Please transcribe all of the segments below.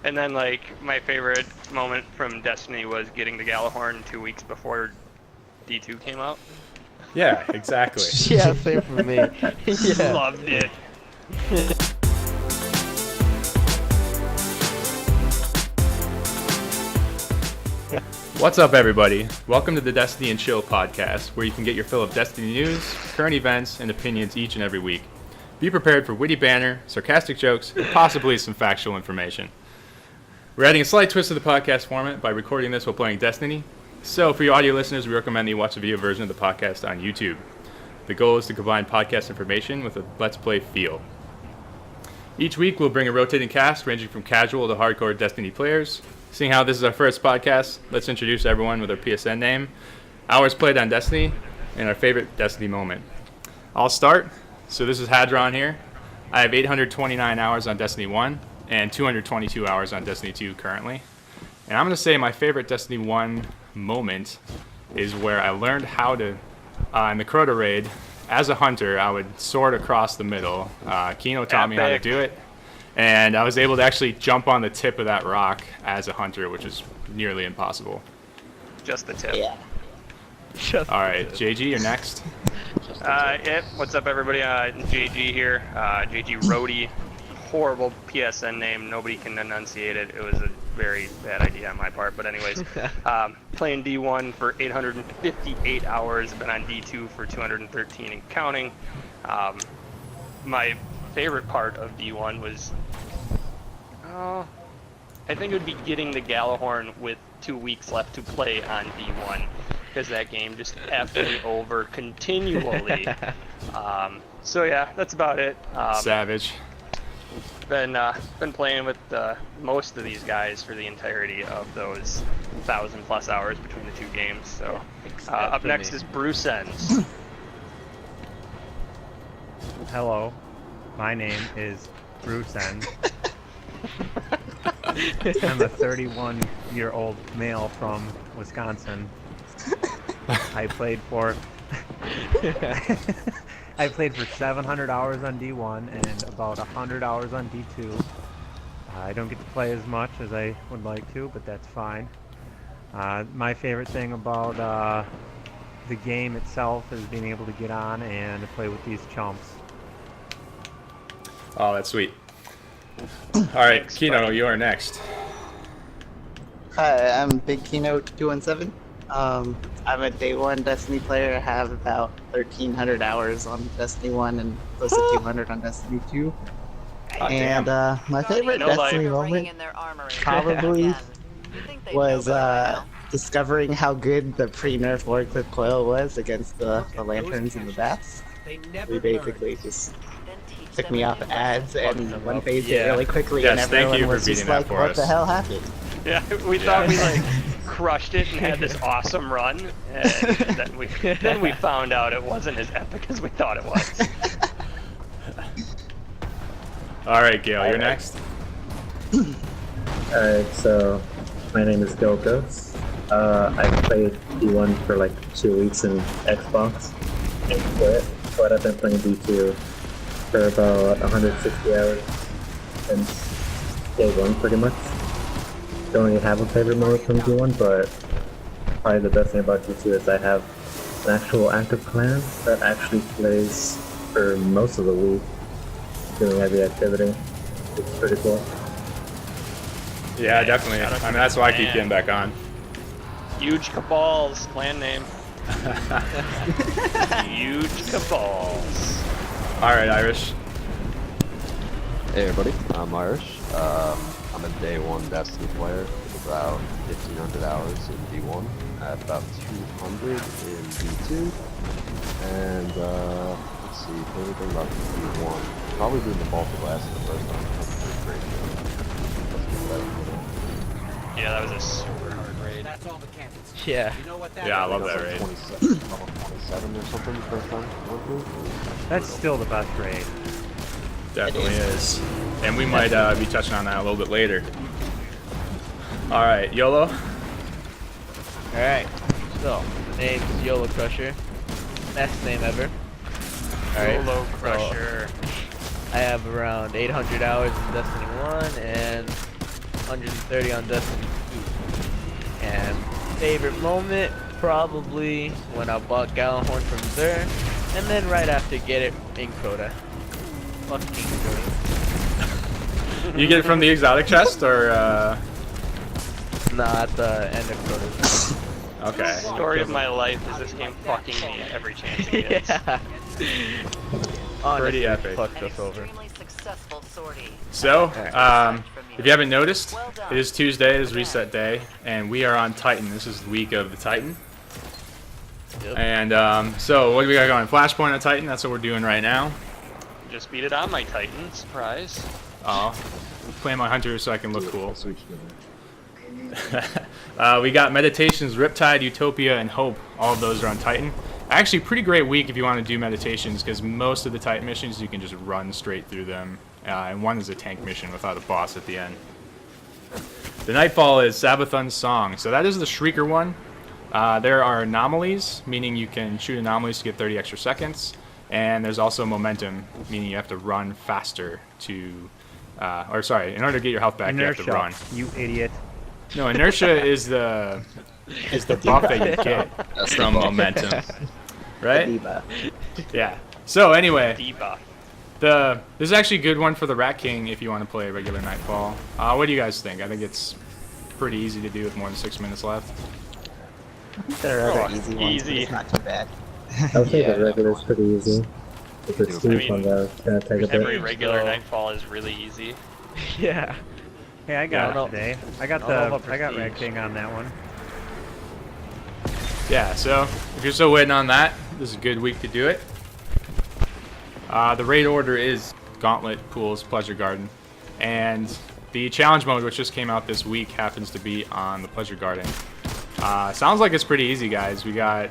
And then, like, my favorite moment from Destiny was getting the Galahorn 2 weeks before D2 came out. Yeah, exactly. Yeah, same for me. Yeah. Loved it. What's up, everybody? Welcome to the Destiny and Chill podcast, where you can get your fill of Destiny news, current events, and opinions each and every week. Be prepared for witty banter, sarcastic jokes, and possibly some factual information. We're adding a slight twist to the podcast format by recording this while playing Destiny. So for your audio listeners, we recommend that you watch the video version of the podcast on YouTube. The goal is to combine podcast information with a Let's Play feel. Each week, we'll bring a rotating cast ranging from casual to hardcore Destiny players. Seeing how this is our first podcast, let's introduce everyone with our PSN name, hours played on Destiny, and our favorite Destiny moment. I'll start. So this is Hadron here. I have 829 hours on Destiny 1 and 222 hours on Destiny 2 currently. And I'm going to say my favorite Destiny 1 moment is where I learned how to, in the Crota raid, as a hunter, I would sword across the middle. Kino taught me how to do it. And I was able to actually jump on the tip of that rock as a hunter, which is nearly impossible. Just the tip. Yeah. All right, JG, you're next. What's up, everybody? JG here. jgrhode. Horrible PSN name. Nobody can enunciate it. It was a very bad idea on my part. But anyways, playing D1 for 858 hours. Been on D2 for 213 and counting. My favorite part of D1 was, I think it would be getting the Galahorn with 2 weeks left to play on D1, because that game just effed me over continually. So yeah, that's about it. Savage. Been playing with most of these guys for the entirety of those 1,000+ hours between the two games. So up next is BrewCens. Hello, my name is BrewCens. I'm a 31-year-old male from Wisconsin. I played for 700 hours on D1 and about 100 hours on D2. I don't get to play as much as I would like to, but that's fine. My favorite thing about the game itself is being able to get on and to play with these chumps. Oh, that's sweet. All right, Kino, you are next. Hi, I'm Big Kino 217. I'm a day one Destiny player. I have about 1,300 hours on Destiny 1 and close to 200 on Destiny 2. And my favorite Destiny moment probably was discovering how good the pre-nerf Warcliffe coil was against the lanterns and the bats. We basically just took me off ads and one phased it really quickly, and everyone was just like, what the hell happened? Yeah, we thought we like crushed it and had this awesome run, and then we found out it wasn't as epic as we thought it was. All right, Gale, you're next. Alright, so my name is GaleGhost. I played D1 for like 2 weeks in Xbox and quit, but I've been playing D2 for about 160 hours since day one, pretty much. Don't really have a favorite mode from D1, but probably the best thing about D2 is I have an actual active clan that actually plays for most of the week, doing heavy activity. It's pretty cool. Yeah, definitely. I mean, that's why I keep getting back on. Yuge Caballs, clan name. Yuge Caballs. All right, Irish. Hey everybody, I'm Irish. I'm a day one Destiny player with about 1,500 hours in D1. I have about 200 in D2. And let's see, favorite thing about D1. Probably doing the multiple glass the first time. That's pretty great. Yeah, that was a super hard raid. That's all the cannons. Yeah. You know what that Yeah, I is? love that raid. 27 or something the first time. That's still the best raid. Definitely is. And we might be touching on that a little bit later. All right, YOLO. Alright, so, the name's yolocrusher. Best name ever. Alright, Yolocrusher. I have around 800 hours in Destiny 1 and 130 on Destiny 2. And favorite moment, probably when I bought Galahorn from there, and then right after get it in Crota. Fucking Crota. You get it from the exotic chest, or Nah, at the end of Crota. Okay. Story of my life is this game fucking me every chance it gets. Yeah. Honestly, epic. fucked us over. Extremely successful sortie. So, if you haven't noticed, it is Tuesday, it is reset day, and we are on Titan. This is the week of the Titan. Yep. And so, what do we got going? Flashpoint on Titan, that's what we're doing right now. Just beat it on my Titan, surprise. Oh, playing my hunter so I can look cool. Switch to We got Meditations, Riptide, Utopia, and Hope. All of those are on Titan. Actually, pretty great week if you want to do Meditations, because most of the Titan missions you can just run straight through them. And one is a tank mission without a boss at the end. The Nightfall is Sabathun's Song. So that is the Shrieker one. There are anomalies, meaning you can shoot anomalies to get 30 extra seconds. And there's also momentum, meaning you have to run faster to... in order to get your health back, you have to run. You idiot. No, inertia is the buff that you get from momentum, right? Diva. Yeah. So anyway, Debuff. this is actually a good one for the Rat King if you want to play regular Nightfall. What do you guys think? I think it's pretty easy to do with more than 6 minutes left. There are Oh, other easy ones, but easy. it's not too bad. I would say Yeah, the regular's pretty easy. If it's I steep mean, one, though, it's gonna take a Every bit. regular So- Nightfall is really easy. Yeah. Hey, I got Yeah. it today. I got I don't know about Red Prestige. King on that one. Yeah. So if you're still waiting on that, this is a good week to do it. The raid order is Gauntlet, Pools, Pleasure Garden, and the challenge mode, which just came out this week, happens to be on the Pleasure Garden. Sounds like it's pretty easy, guys. We got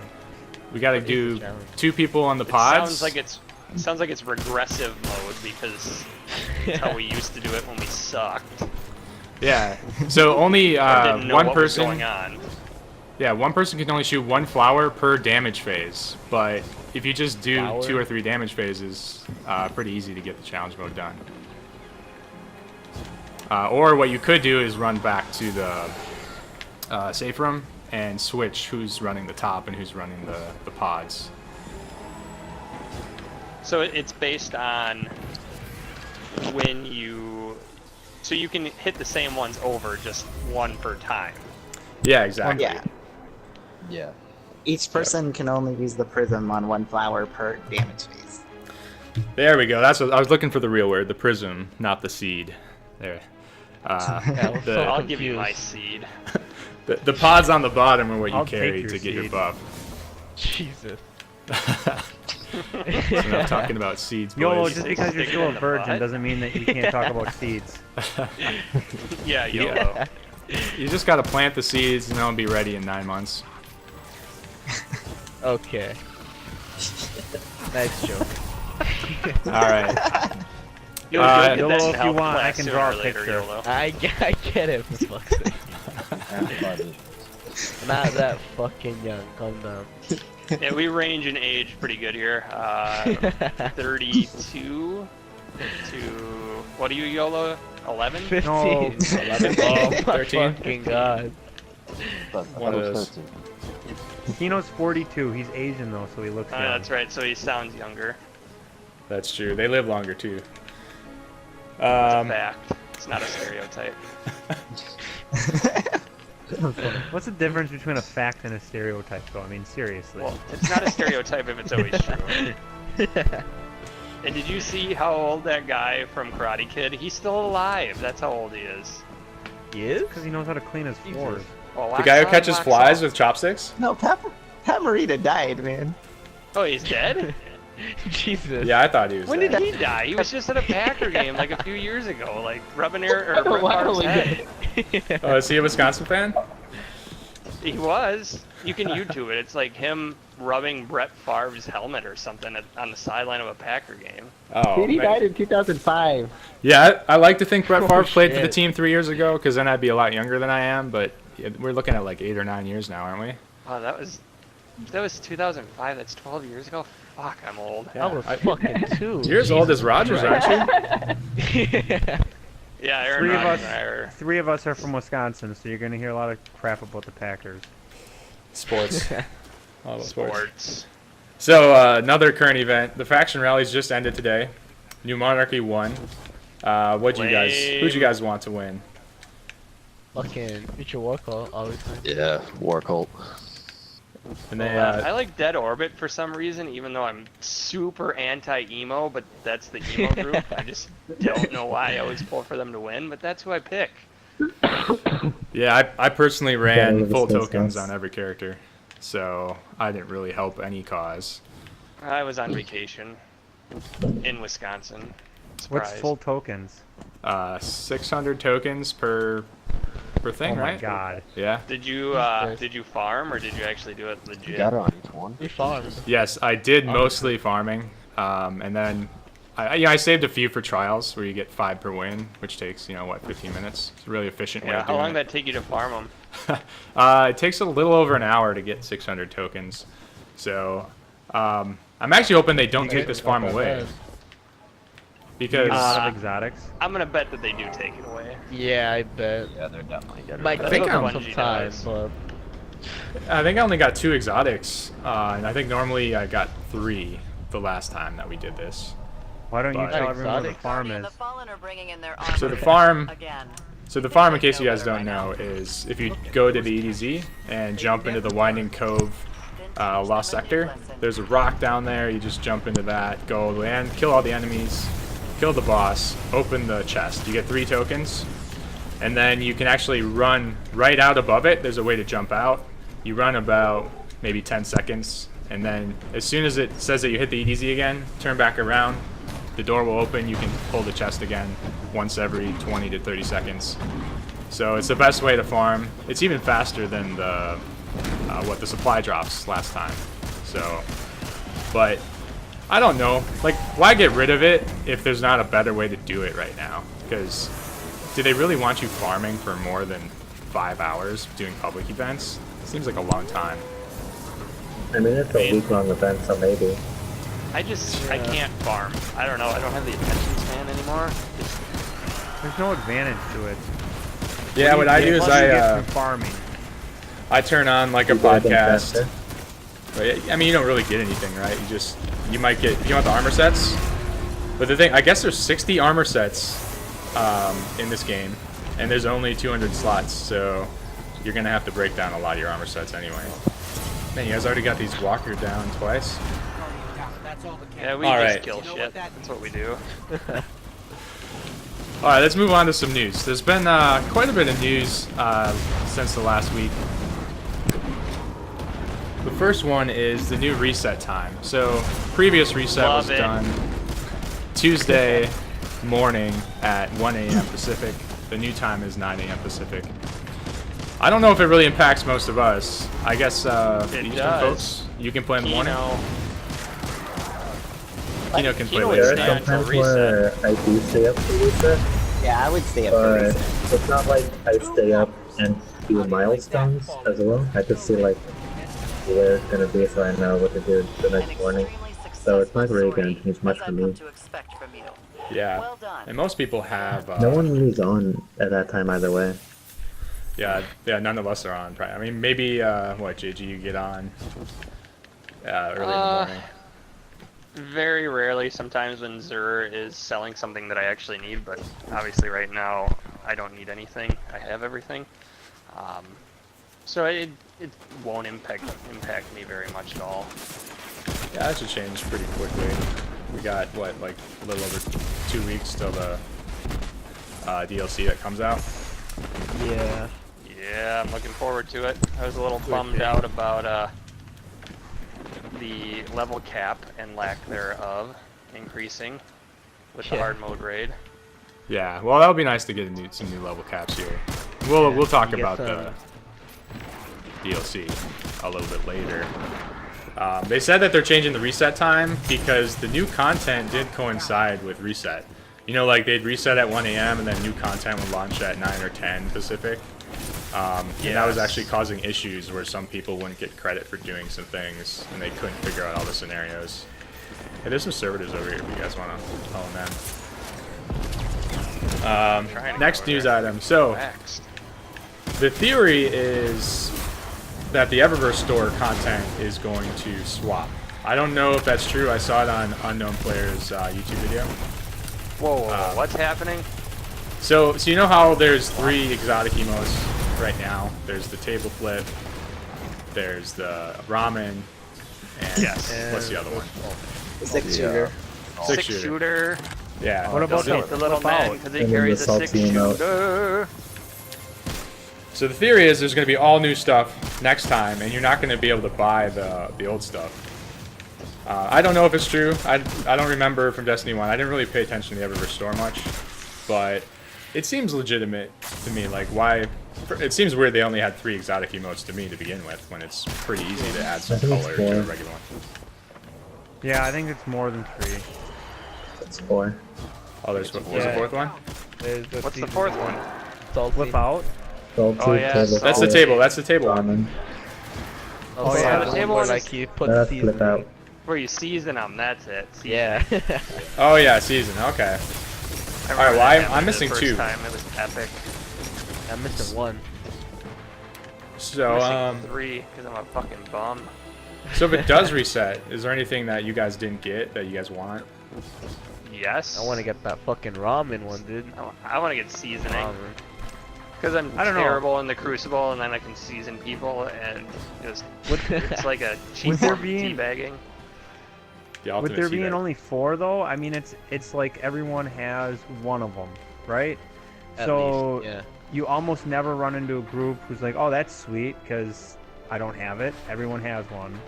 to do 2 people on the pods. Sounds like it's regressive mode because that's how we used to do it when we sucked. Yeah. So only Or didn't know one what was person. going on. Yeah, one person can only shoot 1 flower per damage phase. But if you just do Flower? 2 or 3 damage phases, pretty easy to get the challenge mode done. Or what you could do is run back to the safe room and switch who's running the top and who's running the pods. So it's based on when you... So you can hit the same ones over, just 1 per time. Yeah, exactly. Yeah. Yeah. Each person can only use the prism on 1 flower per damage phase. There we go. That's what I was looking for, the real word, the prism, not the seed. There. Yeah, The- I'll give you my confused. seed. The pods on the bottom are what you I'll take carry your to get your seed. buff. Jesus. So I'm not talking about seeds, boys. YOLO, just because you're Stick it still a in the virgin butt. doesn't mean that you can't talk about seeds. Yeah, YOLO. You just gotta plant the seeds and they'll be ready in 9 months. Okay. Nice joke. Alright. You'll Uh, get YOLO, that in if you health want, I class can sooner draw or a later, picture. YOLO. I get it, for fuck's sake. Not that fucking young, calm down. Yeah, we range in age pretty good here. 32 to... What are you, YOLO? 11? 15. No. 11, 12, Oh my 13. fucking god. One of those. Kino's 42. He's Asian though, so he looks young. That's right, so he sounds younger. That's true. They live longer too. It's a fact. It's not a stereotype. What's the difference between a fact and a stereotype, though? I mean, seriously. Well, it's not a stereotype if it's always true. And did you see how old that guy from Karate Kid? He's still alive. That's how old he is. He is? Because he knows how to clean his floors. Well, The guy who wax on, catches wax flies off. with chopsticks? No, Pat Morita died, man. Oh, he's dead? Jesus. Yeah, I thought he was When dead. did he die? He was just at a Packer game like a few years ago, like rubbing Brett Favre's head. Oh, is he a Wisconsin fan? He was. You can YouTube it. It's like him rubbing Brett Favre's helmet or something on the sideline of a Packer game. Oh, He man. died in 2005. Yeah, I like to think Brett Favre played for the shit. team 3 years ago, because then I'd be a lot younger than I am. But yeah, we're looking at like 8 or 9 years now, aren't we? Wow, that was 2005. That's 12 years ago. Fuck, I'm old. I was I- fucking 2. You're as old as Rogers, aren't you? Yeah. Yeah, Aaron Three of Rodgers us- and I are. Three of us are from Wisconsin, so you're gonna hear a lot of crap about the Packers. Sports. All about Sports. So another current event. The faction rallies just ended today. New Monarchy won. Who'd you guys want to win? Fucking Future War Call, obviously. Yeah, War Cult. And they, I like Dead Orbit for some reason, even though I'm super anti-emo, but that's the emo group. I just don't know why I always pull for them to win, but that's who I pick. yeah, I personally ran Yeah, full this makes tokens sense. on every character, so I didn't really help any cause. I was on vacation in Wisconsin. What's Surprise. full tokens? 600 tokens per thing, Oh my right? god. Yeah. Did you farm or did you actually do it legit? You got it on each one. We farmed. Yes, I did mostly farming, and then I saved a few for trials where you get 5 per win, which takes 15 minutes. It's a really efficient way Yeah, of how doing long it. did that take you to farm them? It takes a little over an hour to get 600 tokens, so I'm actually hoping they don't take this farm away because A lot of exotics. I'm gonna bet that they do take it away. Yeah, I bet. Yeah, they're definitely getting Might That's take what them Bungie some time, does. but I think I only got 2 exotics, and I think normally I got 3 the last time that we did this. Why don't you But- tell everyone what the Exotic. farm Guardian, is? the Fallen are bringing in their So armor the farm, again. in case you guys don't know, is if you go to the EDZ and jump into the Winding Cove Lost Sector, there's a rock down there. You just jump into that, go land, kill all the enemies, kill the boss, open the chest. You get 3 tokens, and then you can actually run right out above it. There's a way to jump out. You run about maybe 10 seconds, and then as soon as it says that you hit the EDZ again, turn back around. The door will open. You can pull the chest again once every 20 to 30 seconds. So it's the best way to farm. It's even faster than the what the supply drops last time. So, but I don't know. Like, why get rid of it if there's not a better way to do it right now? Because do they really want you farming for more than 5 hours doing public events? It seems like a long time. I mean, it's a week-long event, so maybe. I can't farm. I don't know. I don't have the attention span anymore. There's no advantage to it. Yeah, what I do is Plus you get from farming. I turn on like a People have been podcast. faster. But, I mean, you don't really get anything, right? You might get, you want the armor sets? But the thing, I guess there's 60 armor sets in this game, and there's only 200 slots, so you're gonna have to break down a lot of your armor sets anyway. Man, you guys already got these walker down twice. Yeah, we All just right. kill shit. That's what we do. All right, let's move on to some news. There's been quite a bit of news since the last week. The first one is the new reset time. So previous reset Love was it. done Tuesday morning at 1 a.m. Pacific. The new time is 9 a.m. Pacific. I don't know if it really impacts most of us. I guess Eastern does. folks, you can play in the morning. Kino can play Kino later. would There stay are tonight. some until times where I do stay up for reset, Yeah, I would stay up for but reset. it's not like I stay up and do milestones as well. I just see like where it's gonna be, so I know what to do the next morning. So it's not really gonna change much for me. Yeah, Well done. and most people have. No one is on at that time either way. Yeah, none of us are on. I mean, maybe what, JG, you get on early in the morning. Very rarely, sometimes when Zur is selling something that I actually need, but obviously right now I don't need anything. I have everything. So it won't impact me very much at all. Yeah, that should change pretty quickly. We got what, like a little over 2 weeks till the DLC that comes out. yeah. Yeah, I'm looking forward to it. I was a little bummed out about the level cap and lack thereof increasing with the Yeah. hard mode raid. Yeah, well, that would be nice to get some new level caps here. We'll talk you get about the DLC a little bit later. They said that they're changing the reset time because the new content did coincide with reset. You know, like they'd reset at 1 a.m. and then new content would launch at 9 or 10 Pacific. And that was Yes. actually causing issues where some people wouldn't get credit for doing some things and they couldn't figure out all the scenarios. Hey, there's some servitors over here if you guys want to follow them. Next news item. So, Next. the theory is that the Eververse store content is going to swap. I don't know if that's true. I saw it on Unknown Player's YouTube video. Whoa, what's happening? So you know how there's 3 exotic emotes right now? There's the table flip, there's the ramen, and Yes. what's the other one? The 6-shooter. Six Six shooter. Yeah. What about Don't hit the little man because he And then carries the a salty 6-shooter. So the theory is there's going to be all new stuff next time, and you're not going to be able to buy the old stuff. I don't know if it's true. I don't remember from Destiny 1. I didn't really pay attention to the Eververse store much, but it seems legitimate to me. Like, why? It seems weird they only had 3 exotic emotes to me to begin with, when it's pretty easy to add some I think it's color to a 4. regular one. Yeah, I think it's more than 3. It's 4. Oh, there's a Yeah. 4th one? There's the What's the season 4th one? salty. Flip out. Salty, Oh, yeah, table That's the flip, table. That's the table one. ramen. Oh, yeah, yeah, the the table more is- like you put That's season flip out. Where you season them, that's it. Season. Yeah. Oh yeah, season. Okay. I remember Alright, well, that I'm happened missing the first 2. Time. It was epic. I'm missing 1. So Missing 3 because I'm a fucking bum. so if it does reset, is there anything that you guys didn't get that you guys want? Yes. I want to get that fucking ramen one, dude. I want to get seasoning Ramen. because I'm I don't know. terrible in the Crucible, and then I can season people, and just it's like a cheap Would there form of be- teabagging. The With ultimate there being teabag. only 4 though, I mean it's like everyone has one of them, right? At So least, yeah. you almost never run into a group who's like, oh, that's sweet because I don't have it. Everyone has one.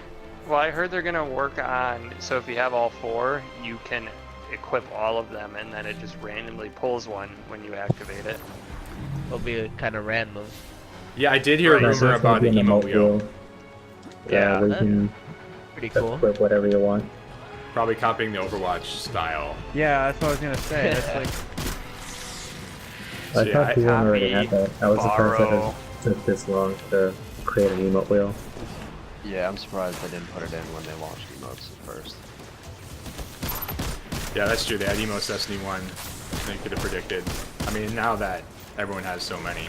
Well, I heard they're gonna work on, so if you have all 4, you can equip all of them, and then it just randomly pulls one when you activate it. It'll be kind of random. Yeah, I did hear a Right. rumor about the an emo emote wheel. Yeah, where you that- can Pretty cool. equip whatever you want. Probably copying the Overwatch style. Yeah, that's what I was gonna say. That's like So, I yeah, thought P1 already had copy, that. I was surprised that borrow. it took this long to create an emote wheel. Yeah, I'm surprised they didn't put it in when they launched emotes at first. Yeah, that's true. They had Emo's Destiny 1. They could have predicted. I mean, now that everyone has so many.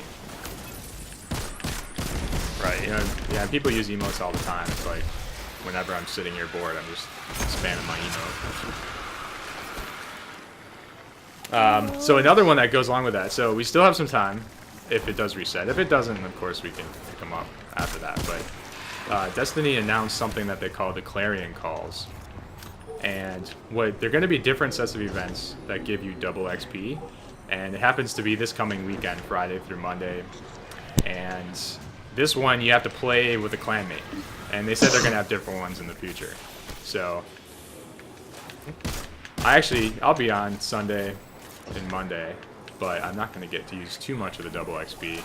Right. You know, yeah, people use emotes all the time. It's like, whenever I'm sitting here bored, I'm just spamming my emote. So another one that goes along with that. So we still have some time if it does reset. If it doesn't, of course, we can pick them up after that. But Destiny announced something that they call the Clarion Calls. And they're going to be different sets of events that give you double XP. And it happens to be this coming weekend, Friday through Monday. And this one, you have to play with a clanmate. And they said they're going to have different ones in the future. So, I'll be on Sunday and Monday, but I'm not going to get to use too much of the double XP.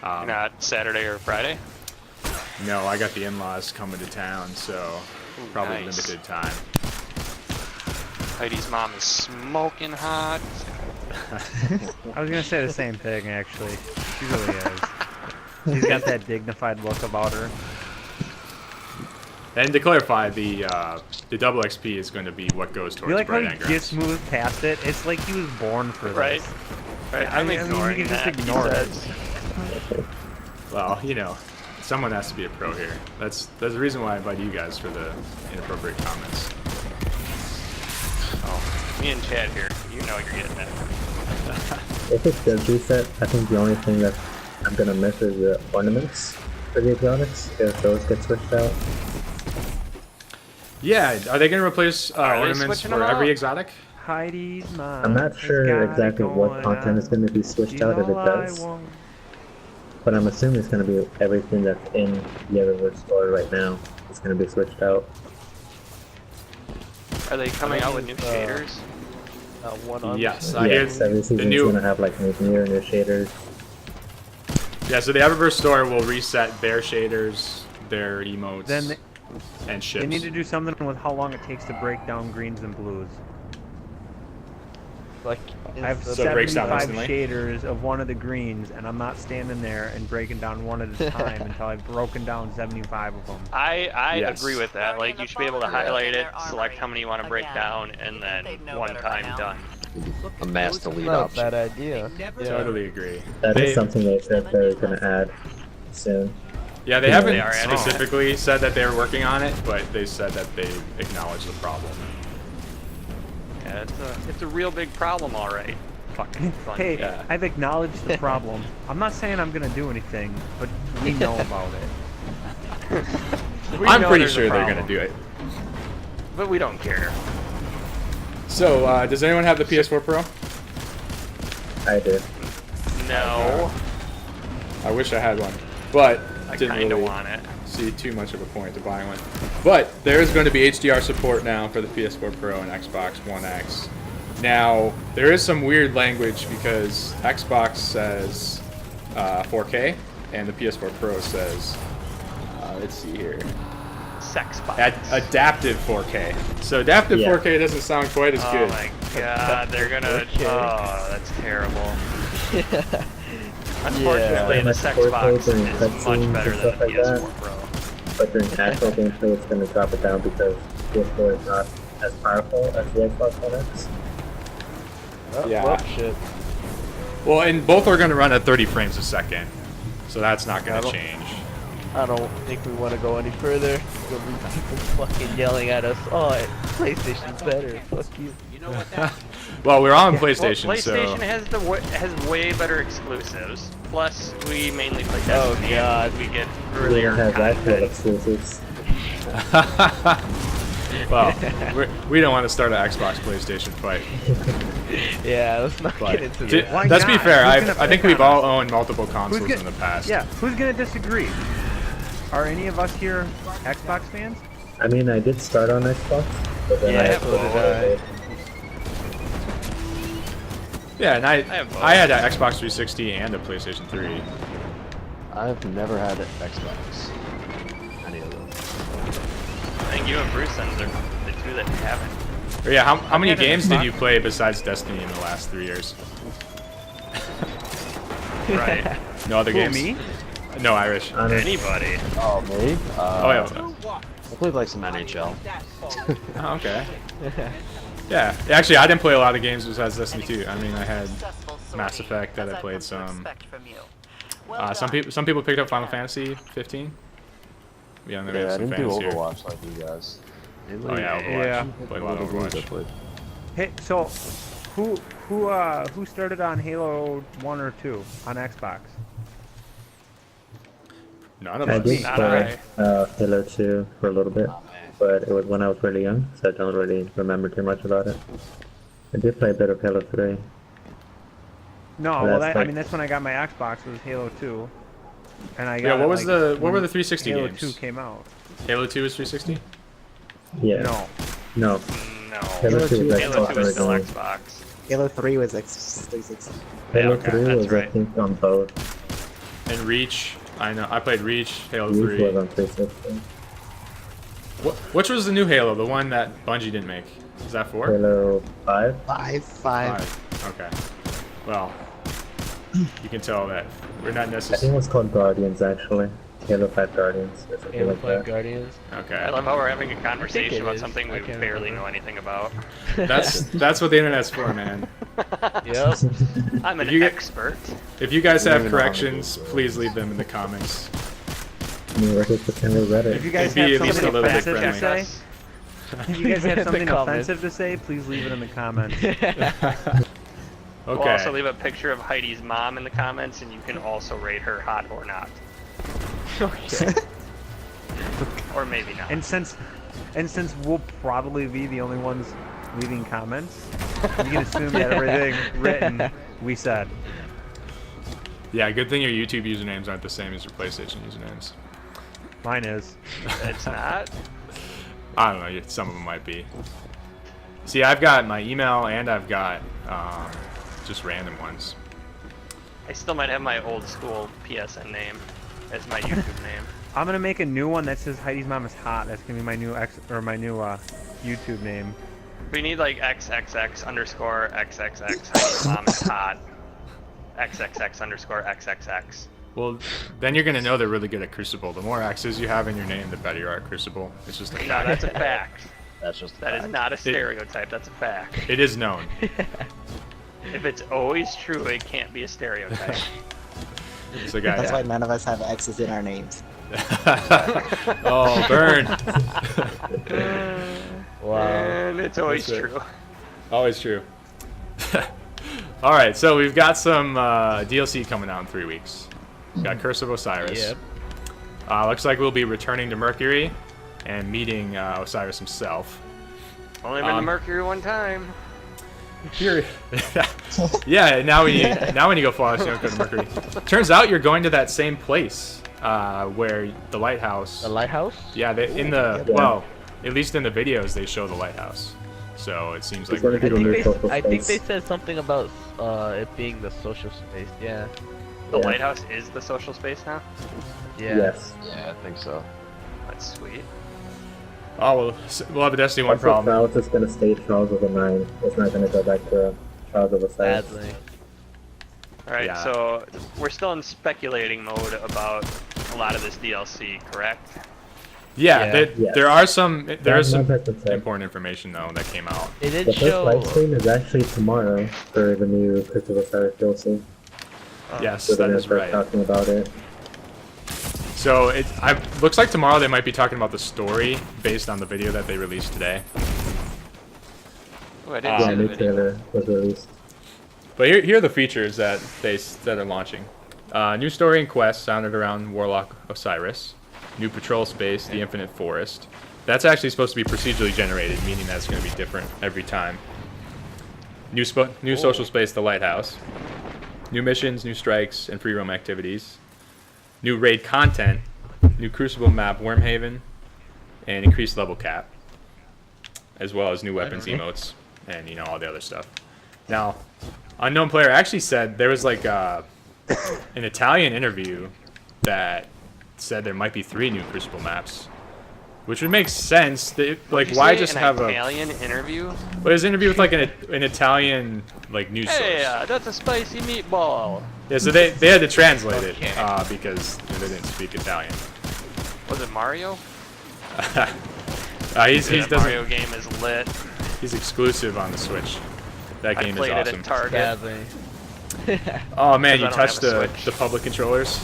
Not Saturday or Friday. No, I got the in-laws coming to town, so probably nice. limited time. Heidi's mom is smoking hot. I was gonna say the same thing actually. She really is. She's got that dignified look about her. And to clarify, the double XP is going to be what goes You towards like how Bright he Engrams. just moved past it? It's like he was born for this. Right. Right. I I'm mean, ignoring you can just that. ignore he it. says. Well, you know, someone has to be a pro here. That's the reason why I invite you guys for the inappropriate comments. Oh, me and Chad here. You know you're getting it. If it does reset, I think the only thing that I'm gonna miss is the ornaments for the exotics, if those get switched out. Yeah, are they going to replace Are they ornaments switching for them every out? exotic? Heidi's mom. I'm not has sure got it exactly what going content is on. going to be switched She's out if it all I does, want. but I'm assuming it's going to be everything that's in the Eververse store right now. It's going to be switched out. Are they coming out with new shaders? One on. Yes, I hear Yes, every season's new- going to have like new shaders. Yeah, so the Eververse store will reset their shaders, their emotes, Then and ships. they need to do something with how long it takes to break down greens and blues. Like I have So it breaks down 75 instantly? shaders of one of the greens, and I'm not standing there and breaking down one at a time until I've broken down 75 of them. I Yes. agree with that. Like, you should be able to highlight it, select how many you want to break down, and then one time done. A mass delete Not a option. bad idea. Yeah. Totally agree. That is They- something they said they're going to add soon. Yeah, they Yeah, haven't they are adding it. specifically said that they were working on it, but they said that they acknowledge the problem. Yeah, it's a real big problem, all right. Fucking fun. Hey, Yeah. I've acknowledged the problem. I'm not saying I'm gonna do anything, but we know about it. We I'm know pretty there's a sure they're problem, gonna do it. but we don't care. So, does anyone have the PS4 Pro? I did. No, I wish I had one, but I didn't kind of really want it. see too much of a point to buying one. But there is going to be HDR support now for the PS4 Pro and Xbox One X. Now, there is some weird language because Xbox says 4K and the PS4 Pro says, let's see here, Sex box. adaptive 4K. So adaptive Yeah. 4K doesn't sound quite as Oh good. my god, they're gonna. Okay. Oh, that's terrible. Unfortunately, Yeah. the sex Like box 4K and is cutscenes much and better than stuff the like PS4 that. Pro. But during actual gameplay, it's going to drop it down because PS4 is not as powerful as the Xbox One X. Oh, Yeah. well, shit. Well, and both are going to run at 30 frames a second, so that's not going to That'll- change. I don't think we want to go any further. There'll be people fucking yelling at us. Oh, PlayStation's better. Fuck you. Well, we're on Well, PlayStation, PlayStation so has way better exclusives. Plus, we mainly play Oh, Destiny. God. We get We earlier don't have actual content. exclusives. well, we don't want to start an Xbox PlayStation fight. Yeah, let's not But get into to- that. Why let's be not? fair. Who's gonna I think pick we've on all us? owned multiple consoles gonna- in the past. Yeah, who's gonna disagree? Are any of us here Xbox fans? I mean, I did start on Xbox, but then Yeah, I so did I. Yeah, and I have both. had an Xbox 360 and a PlayStation 3. I've never had an Xbox. Any of them. I think you and BrewCens are the two that haven't. Or yeah, how many had an games did Xbox. you play besides Destiny in the last 3 years? Right. No other Who, games? me? No Irish. Anybody. Oh, me? Oh yeah. I played like some NHL. Oh, okay. Yeah, actually, I didn't play a lot of games besides Destiny 2. I mean, I had Mass Effect that I played some. Some people picked up Final Fantasy 15. Yeah, and then we Yeah, have I some didn't do fans here. Overwatch like you guys. Oh yeah, Overwatch. Yeah. Played a A lot of of games I Overwatch. played. Hey, so who started on Halo 1 or 2 on Xbox? None of I us. did Not play Halo 2 for a little bit, but it was when I was really young, so I don't really remember too much about it. I did play a bit of Halo 3. No, Well, well, that's I like- mean that's when I got my Xbox was Halo 2, and I got Yeah, what it, was like, the what were when the 360 Halo games? 2 came out. Halo 2 was 360. Yeah. No, No. No. Halo 2 was Halo 2 is still originally. Xbox. Halo 3 was X360. Halo okay, 3 that's was, I right. think, on both. And Reach. I know. I played Reach. Halo Reach 3. was on 360. Which was the new Halo? The one that Bungie didn't make? Is that 4? Halo 5? 5. 5. Okay. Well, you can tell that we're not I think it necessarily. was called Guardians, actually. Halo 5 Guardians, or something Halo like 5 that. Guardians. Okay. I love how we're having a conversation it about is. something I we can't barely remember. know anything about. That's what the internet's for, man. Yep. I'm an You get- expert. If you guys I don't have even know how to corrections, do it. please leave them in the comments. I mean, what is the kind of Reddit? if you guys It'd be have at least something a little bit offensive to say, friendly. if you guys Leave it in have the something comments. offensive to say, please leave it in the comments. We'll also Okay. leave a picture of Heidi's mom in the comments, and you can also rate her hot or not. Okay. Or maybe not. And since we'll probably be the only ones leaving comments, you can assume that everything written we said. Yeah, good thing your YouTube usernames aren't the same as your PlayStation usernames. Mine is. It's not. I don't know. Some of them might be. See, I've got my email and I've got just random ones. I still might have my old school PSN name as my YouTube name. I'm gonna make a new one that says Heidi's mom is hot. That's gonna be my new YouTube name. We need like XXX underscore XXX. Mom is hot. XXX underscore XXX. Well, then you're gonna know they're really good at Crucible. The more X's you have in your name, the better you are at Crucible. It's just a No, fact. that's a fact. That's just That is not a stereotype. That's a fact. It is known. If it's always true, it can't be a stereotype. It's a guy. That's why none of us have X's in our names. Oh, burn. Wow. And it's always That's it. true. Always true. All right, so we've got some DLC coming out in 3 weeks. We've got Curse of Osiris. Yep. Looks like we'll be returning to Mercury and meeting Osiris himself. Only been to Mercury one time. Here, yeah. Now when you go far, you don't go to Mercury. Turns out you're going to that same place where the lighthouse. The lighthouse? Yeah, well, at least in the videos they show the lighthouse. So it seems like It's gonna be the new social I think they space. said something about it being the social space. Yeah. The Yeah. lighthouse is the social space now? Yeah. Yes. Yeah, I think so. That's sweet. oh well, we'll have a Destiny 1 Also, problem. Clouds is gonna stay Trials of the Nine. It's not gonna go back to Trials of Osiris. Sadly. Alright, Yeah. so we're still in speculating mode about a lot of this DLC, correct? Yeah, Yeah. Yes. there are some. There is some That's been said. important information though that came out. It did The first show. live stream is actually tomorrow for the new Curse of Osiris DLC. Yes, So they're that gonna is start right. talking about it. So it looks like tomorrow they might be talking about the story based on the video that they released today. Oh, I didn't Yeah, see the new video. trailer was released. But here are the features that are launching. New story and quests centered around Warlock Osiris. New patrol space, the Infinite Forest. That's actually supposed to be procedurally generated, meaning that it's going to be different every time. New social space, the Lighthouse. New missions, new strikes, and free roam activities. New raid content. New Crucible map, Wormhaven, and increased level cap. As well as new weapons emotes and all the other stuff. Now, Unknown Player actually said there was like an Italian interview that said there might be 3 new Crucible maps, which would make sense. Like, why just have an Italian interview? But his interview with like an Italian like news Hey, source. that's a spicy meatball. Yeah, so they had to translate Okay. it because they didn't speak Italian. Was it Mario? He's That Mario game is lit. he's exclusive on the Switch. That I game is played it awesome. at Target. Sadly. Oh man, you I don't touched have a the Switch. public controllers.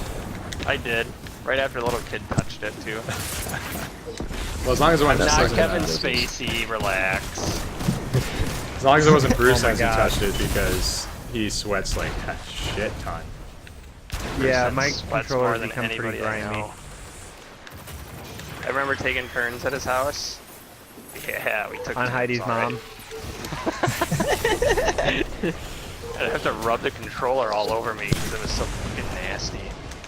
I did. Right after the little kid touched it too. Well, as long as it wasn't Not That's like Kevin that. Spacey, relax. as long as it wasn't Bruce Oh my as he God. touched it because he sweats like a shit ton. Yeah, Bruce my sweats controller more than become pretty anybody I grimy. know. I remember taking turns at his house. Yeah, we took On turns, Heidi's all right. mom. I'd have to rub the controller all over me because it was so fucking nasty.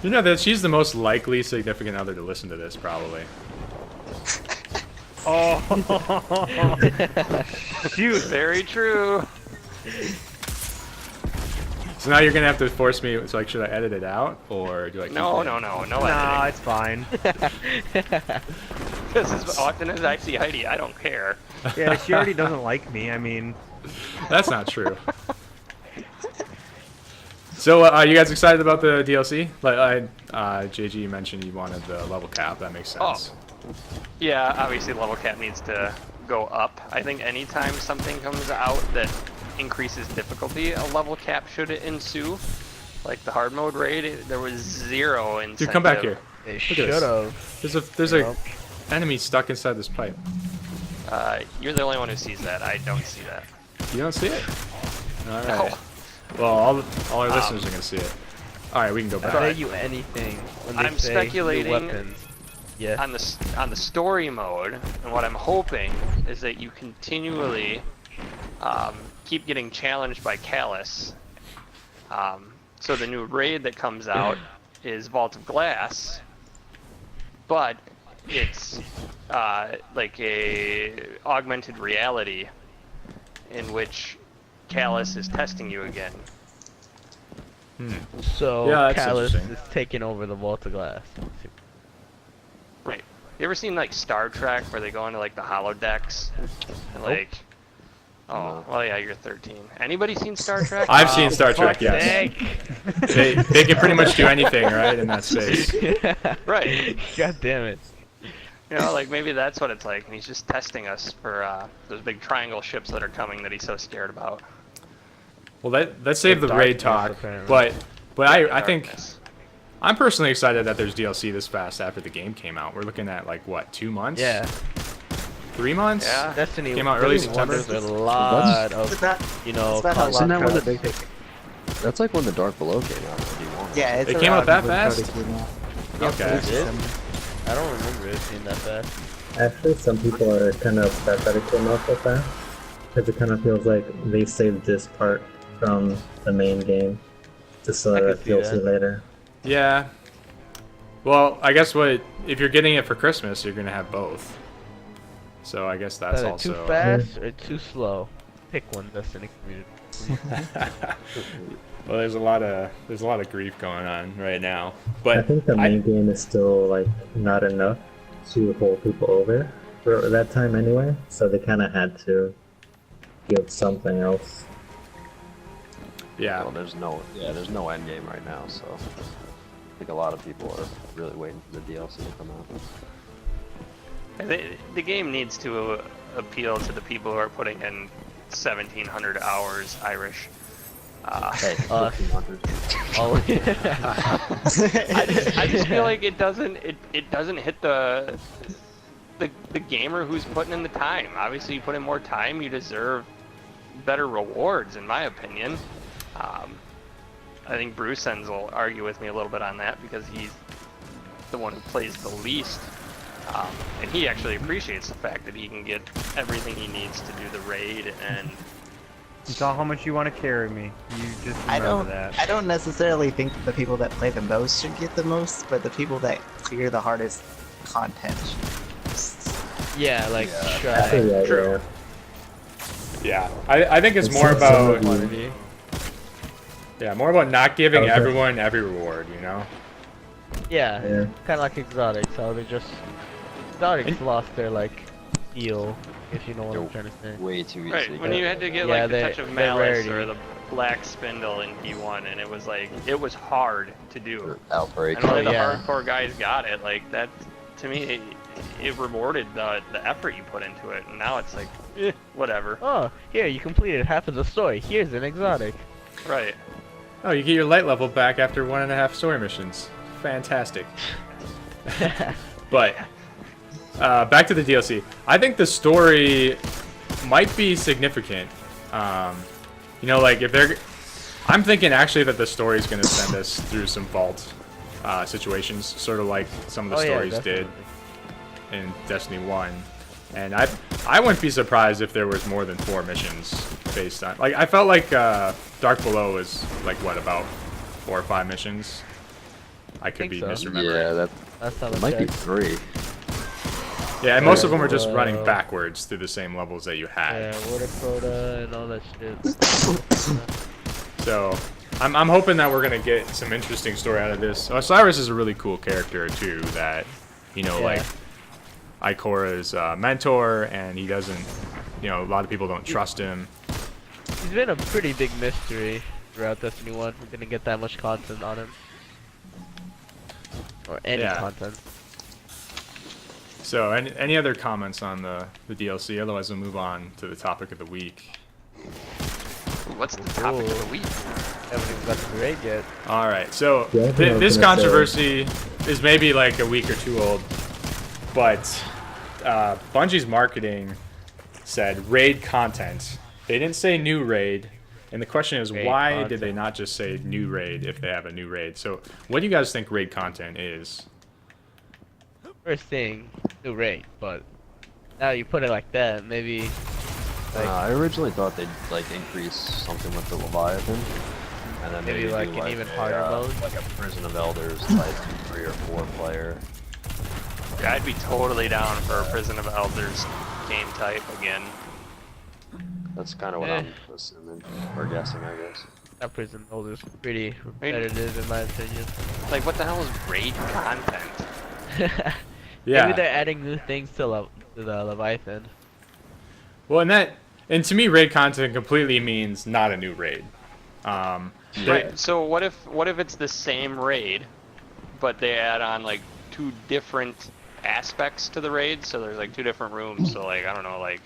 You know that she's the most likely significant other to listen to this, probably. Oh, Shoot, very true. So now you're gonna have to force me. So like, should I edit it out or do I? Keep No, it? no, no, no nah, editing. it's fine. Because as often as I see Heidi, I don't care. Yeah, she already doesn't like me. I mean, That's not true. So, are you guys excited about the DLC? Like, JG mentioned you wanted the level cap. That makes sense. Yeah, obviously level cap needs to go up. I think anytime something comes out that increases difficulty, a level cap should ensue. Like the hard mode raid, there was 0 incentive. Dude, come back here. They at should this. have. There's a enemy stuck inside this pipe. You're the only one who sees that. I don't see that. You don't see it? All right. No. Well, all our listeners are gonna see it. All right, we can go I back. bet you anything when they I'm say speculating new weapons. Yeah. On the story mode, and what I'm hoping is that you continually keep getting challenged by Callus. So the new raid that comes out is Vault of Glass, but it's like a augmented reality in which Callus is testing you again. So Yeah, that's Callus interesting. is taking over the Vault of Glass. Right. You ever seen like Star Trek where they go into like the holodecks and like Oh, well, yeah, you're 13. Anybody seen Star Trek? I've seen Star Trek, fuck's yes. sake. They can pretty much do anything, right, in that space. Right. God damn it. You know, like maybe that's what it's like, and he's just testing us for those big triangle ships that are coming that he's so scared about. Well, let's save the raid Darkness, talk, apparently. but I think Darkness. I'm personally excited that there's DLC this fast after the game came out. We're looking at like what, 2 months? Yeah. 3 months? Yeah. Destiny Came out early really September. wonders a lot It's of, about, you know, it's about how Isn't long that when the Code- big? That's like when the Dark Below came out. D1. Yeah, it's It came out around that when fast? Code came out. Okay. It did? I don't remember it being that fast. Actually, some people are kind of upset that it came out so fast, because it kind of feels like they saved this part from the main game to sell I it could see DLC that. later. Yeah. Well, I guess if you're getting it for Christmas, you're gonna have both. So I guess that's Either also too fast or too slow. Pick one, Destiny community. Well, there's a lot of grief going on right now. I But think the main game is still like not enough to hold people over for that time anyway, so they kind of had to give something else. yeah. Well, there's no end game right now, so I think a lot of people are really waiting for the DLC to come out. The game needs to appeal to the people who are putting in 1,700 hours Irish. Hey, Uh, 1500. All I just feel like it doesn't hit the gamer who's putting in the time. Obviously, you put in more time, you deserve better rewards, in my opinion. I think BrewCens will argue with me a little bit on that because he's the one who plays the least, and he actually appreciates the fact that he can get everything he needs to do the raid and. It's all how much you want to carry me. You just remember I don't. that. I don't necessarily think the people that play the most should get the most, but the people that clear the hardest content should just. yeah, like Yeah. try. Yeah, True. Yeah. I think it's It's more so about similar. more about not giving Okay. everyone every reward, you know? Yeah, Yeah. kind of like exotics. How they just exotics lost their like deal, if you know what I'm trying to say. Way too easy. Right, when you had to get Yeah, like the they- touch of they're malice rarity. or the black spindle in D1, and it was like it was hard to do. Outbreak. And only the yeah. hardcore guys got it. Like that, to me, it rewarded the effort you put into it. And now it's like, whatever. Oh, here you completed half of the story. Here's an exotic. Right. Oh, you get your light level back after 1.5 story missions. Fantastic. But back to the DLC. I think the story might be significant. You know, like if they're, I'm thinking actually that the story is going to send us through some vault situations, sort of like some of the Oh, yeah, stories did definitely. in Destiny 1. And I wouldn't be surprised if there was more than 4 missions based on, like, I felt like Dark Below was like what, about 4 or 5 missions. I could think be so. misremembering. Yeah, that That's how it might be check. 3. Yeah, and most of them are just running Whoa. backwards through the same levels that you had. Yeah, water quota and all that shit. So I'm hoping that we're gonna get some interesting story out of this. Osiris is a really cool character too. That, you know, Yeah. like Ikora's mentor, and he doesn't, you know, a lot of people don't trust him. He's been a pretty big mystery throughout Destiny 1. We didn't get that much content on him. Or any Yeah. content. So any other comments on the DLC? Otherwise, we'll move on to the topic of the week. What's the topic of the week? Haven't even got to the raid yet. All right, so Yeah, I think I was this gonna controversy is maybe like a week or two old, but Bungie's marketing said raid content. They didn't say new raid, and the question is, Raid why did content. they not just say new raid if they have a new raid? So what do you guys think raid content is? First thing, new raid, but now you put it like that, maybe like I originally thought they'd like increase something with the Leviathan, and then Maybe maybe like do, an even a, harder mode? like a Prison of Elders type 3 or 4 player. Yeah, I'd be totally down for a Prison of Elders game type again. That's kind of what I'm assuming or guessing, I guess. that prison hold is pretty repetitive in my opinion. Like, what the hell is raid content? Yeah. Maybe they're adding new things to the Leviathan. Well, and And to me, raid content completely means not a new raid. Right. So what if it's the same raid, but they add on like 2 different aspects to the raid? So there's like 2 different rooms. So like I don't know, like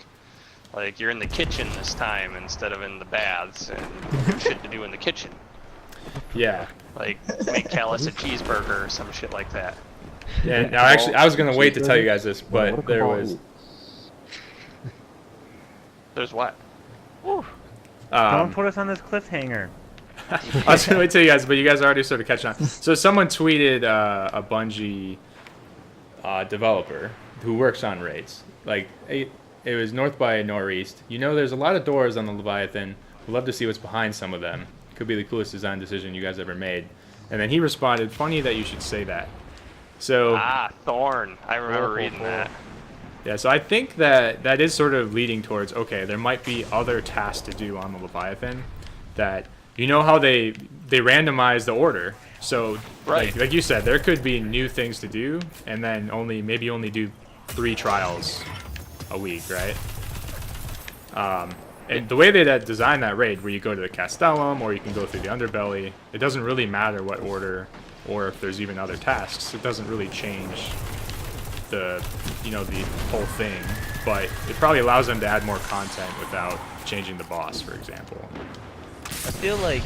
you're in the kitchen this time instead of in the baths, and shit to do in the kitchen. Yeah. Like make Callus a cheeseburger or some shit like that. Yeah. Now, actually, I was gonna wait to tell you guys this, but there was. There's what? Don't put us on this cliffhanger. I was gonna wait till you guys, but you guys already sort of catching on. So someone tweeted a Bungie developer who works on raids. Like it was North by Northeast. You know, there's a lot of doors on the Leviathan. We'd love to see what's behind some of them. Could be the coolest design decision you guys ever made. And then he responded, "Funny that you should say that." So Thorn. I remember reading that. yeah, so I think that is sort of leading towards, okay, there might be other tasks to do on the Leviathan that, you know how they randomize the order. So Right. like you said, there could be new things to do, and then maybe only do 3 trials a week, right? And the way they designed that raid, where you go to the Castellum or you can go through the Underbelly, it doesn't really matter what order or if there's even other tasks. It doesn't really change the whole thing, but it probably allows them to add more content without changing the boss, for example. I feel like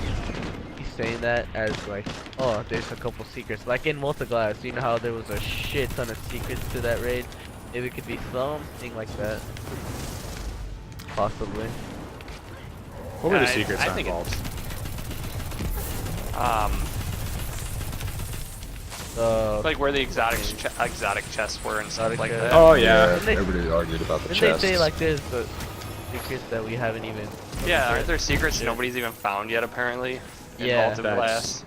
he's saying that as like, oh, there's a couple secrets. Like in Multiglass, you know how there was a shit ton of secrets to that raid? Maybe it could be something like that. Possibly. What were the secrets I on think Vault? Like where the exotic chests were and stuff like that. Oh yeah. Everybody argued about the Didn't chests. they say like there's the secrets that we haven't even... Yeah, aren't there secrets nobody's even found yet apparently? In Yeah. Vault of Glass.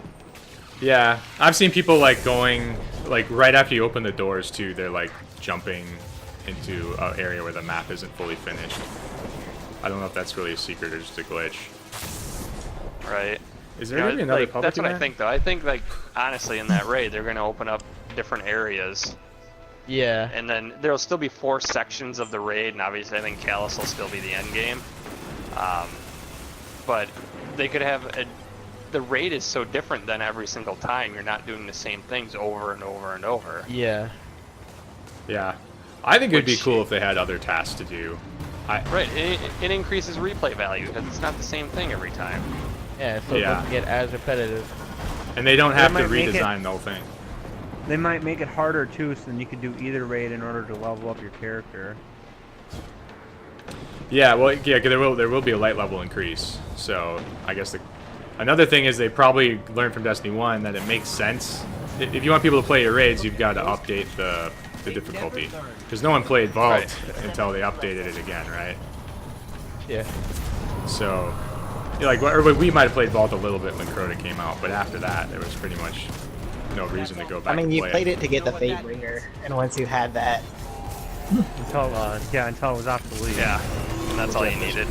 Yeah, I've seen people like going, like right after you open the doors too, they're like jumping into an area where the map isn't fully finished. I don't know if that's really a secret or just a glitch. Right. Is there gonna be another like, public that's what I event? think though. I think like honestly in that raid they're gonna open up different areas. Yeah. And then there'll still be 4 sections of the raid, and obviously I think Callus will still be the end game. But they could have the raid is so different than every single time. You're not doing the same things over and over and over. Yeah. Yeah, I think it'd be Which- cool if they had other tasks to do. Right. It increases replay value because it's not the same thing every time. Yeah, so it Yeah. doesn't get as repetitive. And they don't have to might make it- redesign the whole thing. They might make it harder too, so then you could do either raid in order to level up your character. Yeah, well, yeah, 'cause there will be a light level increase. So I guess another thing is they probably learned from Destiny 1 that it makes sense. If you want people to play your raids, you've got to update the difficulty, because no one played Vault until they updated it again, right? Yeah. So, yeah, like, or we might have played Vault a little bit when Crota came out, but after that, there was pretty much no reason to go back. I mean, and you play played it to get the Fatebringer, and once you had that, Until it was obsolete. Yeah. And that's all you needed.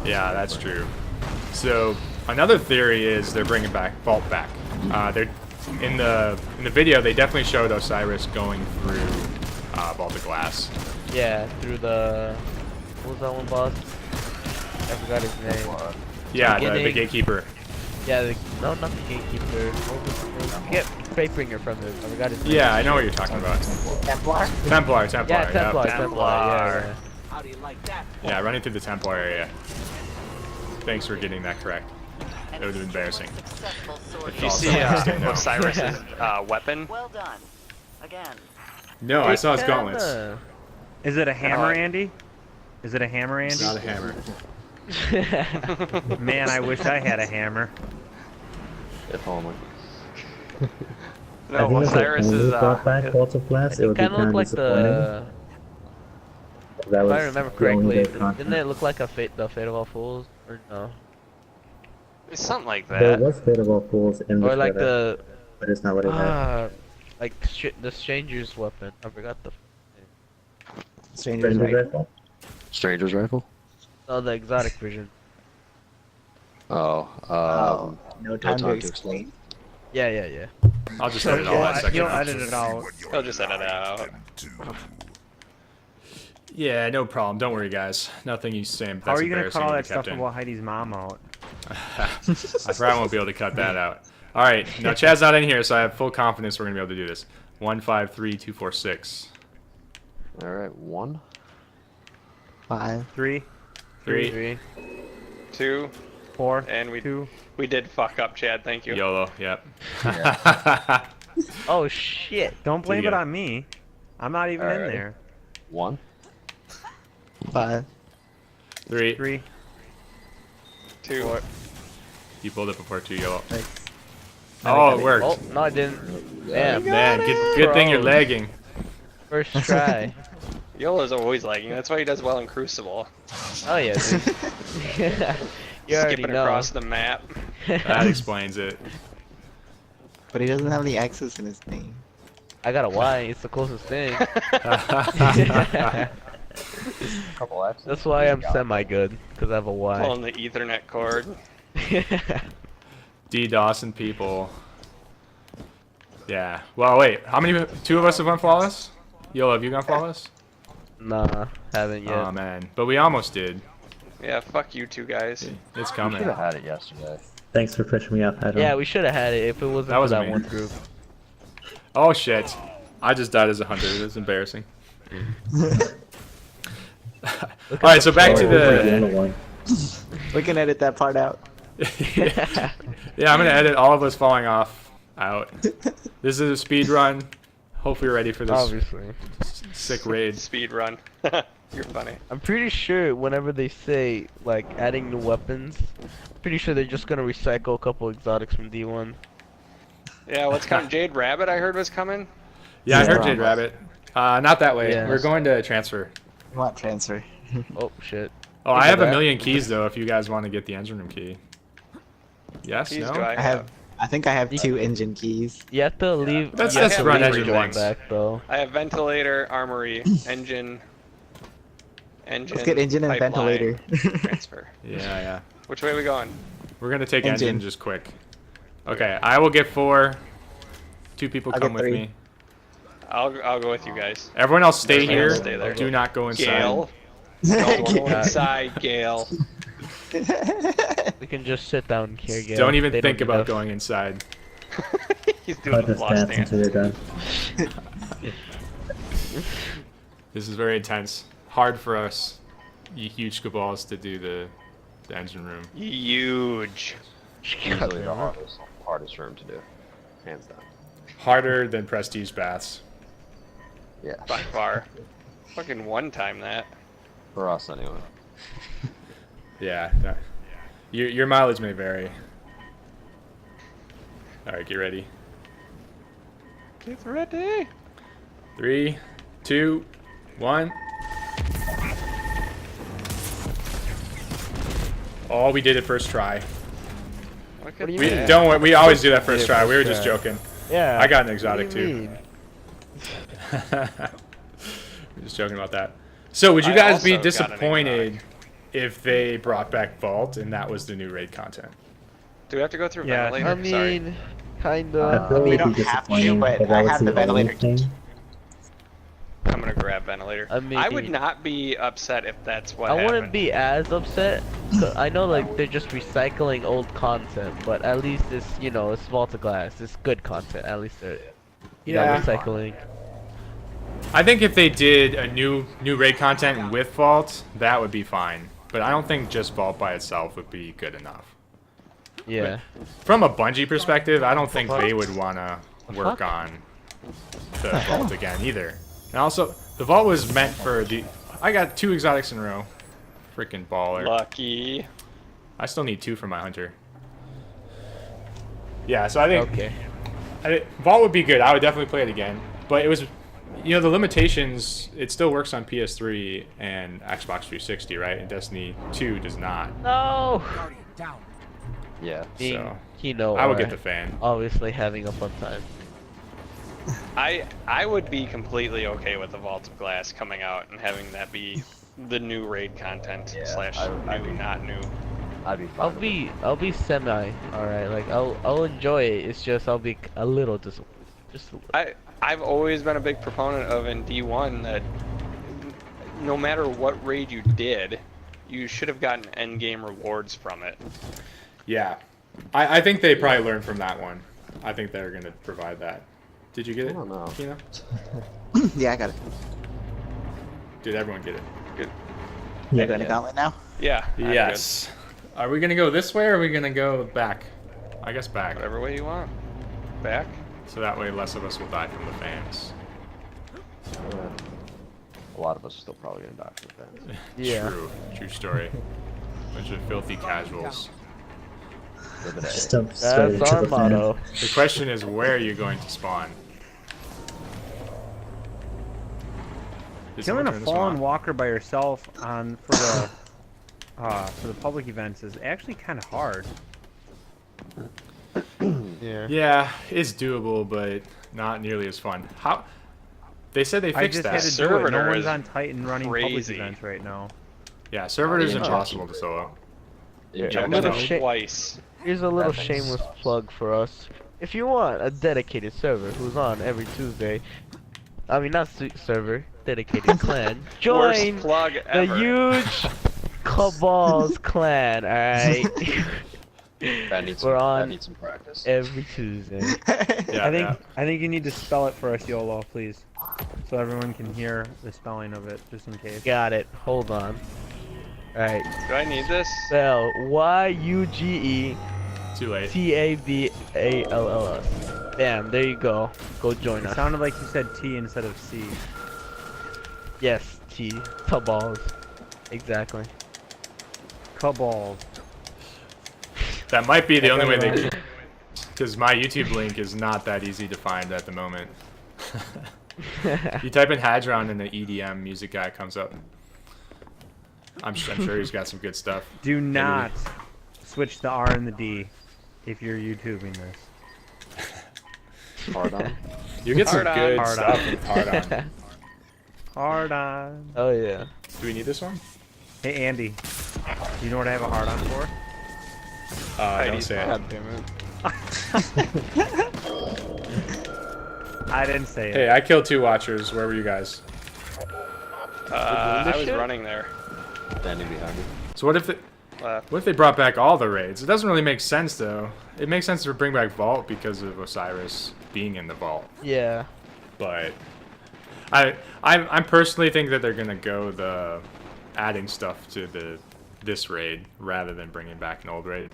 Yeah, that's true. So another theory is they're bringing Vault back. They're in the video. They definitely showed Osiris going through Vault of Glass. Yeah, through the... What was that one boss? I forgot his name. Yeah, the Beginning. gatekeeper. Yeah, no, not the gatekeeper. What was his name? Get Fatebringer from it. I forgot his name. Yeah, I know what you're talking about. Templar. Templar. Yeah, Yep. Templar. Templar. Yeah. Yeah, running through the Templar area. Thanks for getting that correct. That would have been embarrassing. Successful sortie. Did you Oh, see sorry. No. Osiris's weapon? Well done. Again. No, I saw his gauntlets. Kinda. Is it a hammer, Andy? Is it a hammer, Andy? It's not a hammer. Man, I wish I had a hammer. If only. I No, think if they Osiris only is brought back Vault of Glass, it would be Kind of kind looked of like disappointing. the... That If was I remember the only correctly, big content. didn't it look like the Fate of All Fools? Or no? It's something like There that. was Fate of All Fools in the Or like trailer, the... but it's not what it had. like the Stranger's weapon. I forgot the... Stranger's Stranger's right. Rifle? Stranger's Rifle? Oh, the exotic version. Oh, No time to explain. Yeah. I'll just edit all that section You'll out. edit it out. I'll just edit it out. Yeah, no problem. Don't worry, guys. Nothing you say. How are you gonna cut all that stuff Captain. about Heidi's mom out? I probably won't be able to cut that out. All right, now Chad's not in here, so I have full confidence we're gonna be able to do this. 1, 5, 3, 2, 4, 6. All right, 1. 5. 3, 3. 2, 4, and we 2. we did fuck up, Chad. Thank you. YOLO. Yep. Oh shit. Don't blame you it go? on me. I'm not even in Alright. there. 1. 5. 3. 3. 2. You pulled it before 2 YOLO. 6. Oh, it worked. Oh no, I didn't. Damn. Man, good thing you're lagging. First try. YOLO's always lagging. That's why he does well in Crucible. Oh yeah, dude. You already Skipping know. across the map. That explains it. But he doesn't have any X's in his name. I got a Y. It's the closest thing. Couple X's. That's why I'm semi-good, because I have a Y. Pulling the Ethernet cord. DDoS and people. Yeah. Well, wait. How many? 2 of us have gone flawless? YOLO, have you gone flawless? Nah, haven't yet. Oh man, but we almost did. Yeah, fuck you two guys. It's Should coming. have had it yesterday. Thanks for pushing me up, Hadron. Yeah, we should have had it if it wasn't That for wasn't that me. one group. Oh shit! I just died as a hunter. That's embarrassing. All right, so back to the. We can edit that part out. Yeah, I'm gonna edit all of us falling off out. This is a speed run. Hope you're ready for this Obviously. sick raid. Speed run. You're funny. I'm pretty sure whenever they say, like, adding new weapons, I'm pretty sure they're just gonna recycle a couple exotics from D1. Yeah, what's coming? Jade Rabbit I heard was coming. Yeah, I heard Yeah. Jade Rabbit. Not that way. Yeah. We're going to transfer. What transfer? Oh, shit. Oh, I Look at have a that. million keys though. If you guys want to get the engine room key. Yes. Keys No. do I I have. I think I have 2 engine keys. You have to leave. That's- you have that's to run leave engine your once. back, though. I have ventilator, armory, engine. Let's get engine and pipeline, ventilator. Transfer. Yeah. Which way are we going? We're gonna take engine, Engine. just quick. Okay, I will get 4. 2 people I'll come get with 3. me. I'll go with you guys. Everyone else stay Everyone here. else stay there. Do not go inside. Gale. Don't go inside, Gale. We can just sit down here, Gale. Don't even They think need about us. going inside. He's I'll doing the just floss dance dance. until you're done. This is very intense. Hard for us, you huge caballs, to do the engine room. Huge. Easily the hardest room to do. Hands down. Harder than prestige baths. Yeah. By far. Fucking one time that. For us, anyway. Yeah. Your mileage may vary. All right, get ready. Get ready. 3, 2, 1. Oh, we did it first try. Look What do at you We mean? don't. We always do that first Yeah, try. We were first just try. joking. Yeah. I got an what exotic do you too. mean? We're just joking about that. So, would you I guys be also got an disappointed exotic. if they brought back Vault and that was the new raid content? Do we have to go through Yeah, ventilator? I Sorry. mean, I kinda. feel we like don't it'd be have to, disappointing, but that I was have the only ventilator thing. I'm gonna grab ventilator. I I mean- would not be upset if that's what I happened. wouldn't be as upset. 'Cause I know, like, they're just recycling old content, but at least it's, you know, it's Vault of Glass. It's good content. At least they're, you know, Yeah. recycling. I think if they did a new raid content with Vault, that would be fine. But I don't think just Vault by itself would be good enough. Yeah. From a Bungie perspective, I don't think they would want to work on the Vault again either. And also, the Vault was meant for the... I got 2 exotics in a row. Freaking baller. Lucky. I still need 2 for my hunter. Yeah, so I think Okay. Vault would be good. I would definitely play it again. But it was... You know, the limitations, it still works on PS3 and Xbox 360, right? And Destiny 2 does not. No! Yeah. Being So, Kino, I would or get the fan. obviously having a fun time. I would be completely okay with the Vault of Glass coming out and having that be the new raid content Yeah, slash I'd new, be- not new. I'd be fine. I'll be semi alright. Like I'll enjoy it. It's just I'll be a little disappointed. Just a little. I've always been a big proponent of in D1 that no matter what raid you did, you should have gotten end game rewards from it. Yeah. I think they probably learned from that one. I think they're going to provide that. Did you get it? I don't know. Kino? Yeah, I got it. Did everyone get it? Good. You going to Gauntlet now? Yeah. I'm Yes. Are we going to go this way or are we going to go back? I guess back. good. Whatever way you want. Back. So that way less of us will die from the fans. Yeah. A lot of us still probably gonna die from fans. Yeah. True story. Bunch of filthy casuals. Just jump straight That's into our the fan. motto. The question is, where are you going to spawn? Did someone Killing a turn this one fallen on? walker by yourself for the public events is actually kind of hard. Yeah. Yeah, it's doable, but not nearly as fun. How? They said they I fixed just that. had to do it. No Servitor one's is on Titan running public crazy. events right now. Yeah, servitor is Yeah. impossible to solo. Yeah, Yeah, I've little done it shit. twice. Here's a little That makes shameless sense. plug for us. If you want a dedicated server who's on every Tuesday, I mean not server, dedicated clan, Worst join plug the ever. Yuge Caballs clan. All right. That needs We're some, on that needs some practice. every Tuesday. Yeah, I think you need to spell it for us, YOLO, please, so everyone can hear the spelling of it, just in case. Got it. Hold on. All right. Do I need this? Spell YUGE Too late. TABALLS. Bam. There you go. Go join It us. sounded like you said T instead of C. Yes. Caballs. Exactly. Cabal. That might be the only way they. Because my YouTube link is not that easy to find at the moment. You type in Hadron and the EDM music guy comes up. I'm sure he's got some good stuff. Do not switch the R and the D if you're YouTubing this. Hard on. You get some Hard on. good Hard stuff on. with Hard On. Hard on. Oh yeah. Do we need this one? Hey Andy, do you know what I have a hard on for? Don't say it. God damn it. I didn't say it. Hey, I killed 2 watchers. Where were you guys? I was shit? running there. Standing behind me. So what if they brought back all the raids? It doesn't really make sense though. It makes sense to bring back Vault because of Osiris being in the Vault. Yeah. But I personally think that they're gonna go the adding stuff to this raid rather than bringing back an old raid.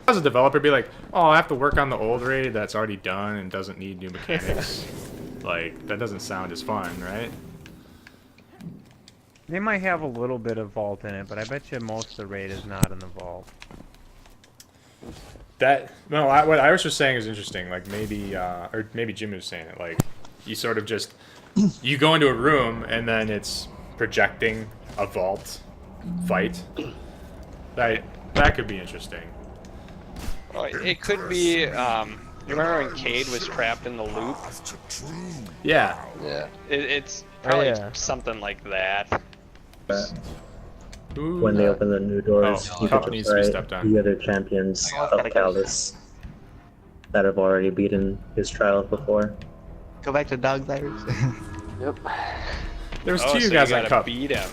As a developer, be like, oh, I have to work on the old raid that's already done and doesn't need new mechanics. Like that doesn't sound as fun, right? They might have a little bit of vault in it, but I bet you most of the raid is not in the vault. What Irish was saying is interesting. Like maybe, or maybe Jim was saying it. Like you sort of just you go into a room and then it's projecting a vault fight. That could be interesting. Well, it could be. You remember when Cade was trapped in the loop? Yeah. Yeah. It's probably yeah. something like that. Ooh, When they open the new doors, Oh, you cup can needs to be try stepped on. the other champions of Callus that have already beaten his trials before. Go back to Dog's Irish. Yep. there was Oh, 2 so guys you on gotta cup. beat him.